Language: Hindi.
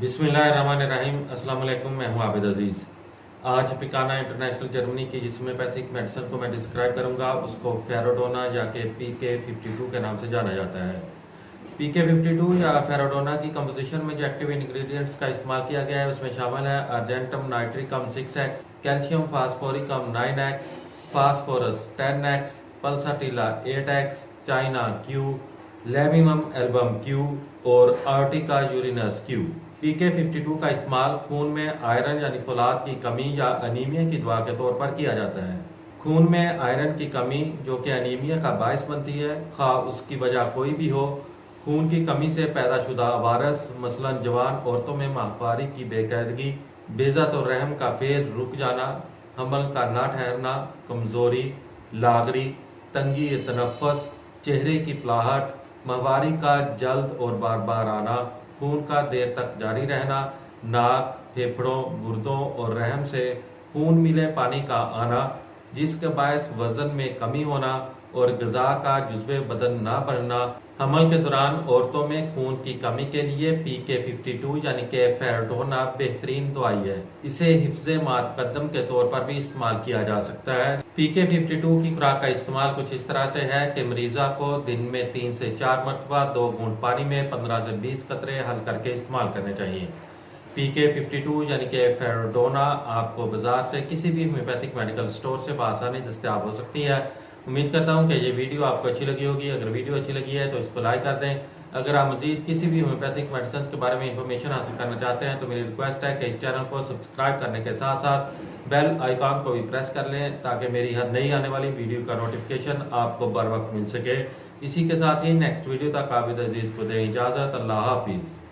बिस्मिल्लाहिर्रहमानिर्रहीम। अस्सलाम वालेकुम। मैं हूं आबिद अजीज। आज पिकाना इंटरनेशनल जर्मनी की जिस होम्योपैथिक मेडिसिन को मैं डिस्क्राइब करूंगा उसको फेरोडोना या के PK52 के नाम से जाना जाता है। PK52 या फेरोडोना की कंपोजिशन में जो एक्टिव इंग्रेडिएंट्स का इस्तेमाल किया गया है उसमें शामिल है argentum nitricum 6x, calcium phosphoricum 9x, phosphorus 10x, pulsatilla 8x, china Q, लेमिमम एल्बम Q और आर्टिका यूरिनस Q। PK52 का इस्तेमाल खून में आयरन यानी फौलाद की कमी या अनीमिया की दवा के तौर पर किया जाता है। खून में आयरन की कमी जो कि अनीमिया का बायस बनती है, खा उसकी वजह कोई भी हो, खून की कमी से पैदाशुदा वायरस मसलन जवान औरतों में माहवारी की बेकायदगी, बेज़त और रहम का फेल रुक जाना, हमल का ना ठहरना, कमजोरी, लागरी, तंगी तनफ़्फ़ुस, चेहरे की पलाहट, माहवारी का जल्द और बार बार आना, खून का देर तक जारी रहना, नाक, फेफड़ों, गुर्दों और रहम से खून मिले पानी का आना, जिसके बायस वजन में कमी होना और ग़िज़ा का जुज़्वे बदन ना बढ़ना। हमल के दौरान औरतों में खून की कमी के लिए PK52 यानी कि फेरोडोना बेहतरीन दवाई है। इसे हिफ्ज़े मातकद्दम के तौर पर भी इस्तेमाल किया जा सकता है। PK52 की खुराक का इस्तेमाल कुछ इस तरह से है कि मरीजा को दिन में 3 से 4 मरतबा 2 घूंट पानी में 15 से 20 कतरे हल करके इस्तेमाल करने चाहिए। PK52 यानी कि फेरोडोना आपको बाजार से किसी भी होम्योपैथिक मेडिकल स्टोर से बआसानी दस्तयाब हो सकती है। उम्मीद करता हूं कि ये वीडियो आपको अच्छी लगी होगी। अगर वीडियो अच्छी लगी है तो इसको लाइक कर दें। अगर आप मजीद किसी भी होम्योपैथिक मेडिसिन के बारे में इंफॉर्मेशन हासिल करना चाहते हैं तो मेरी रिक्वेस्ट है कि इस चैनल को सब्सक्राइब करने के साथ साथ बेल आइकॉन को भी प्रेस कर लें ताकि मेरी हर नई आने वाली वीडियो का नोटिफिकेशन आपको बर वक्त मिल सके। इसी के साथ ही नेक्स्ट वीडियो तक आबिद अजीज को दें इजाजत। अल्लाह हाफिज।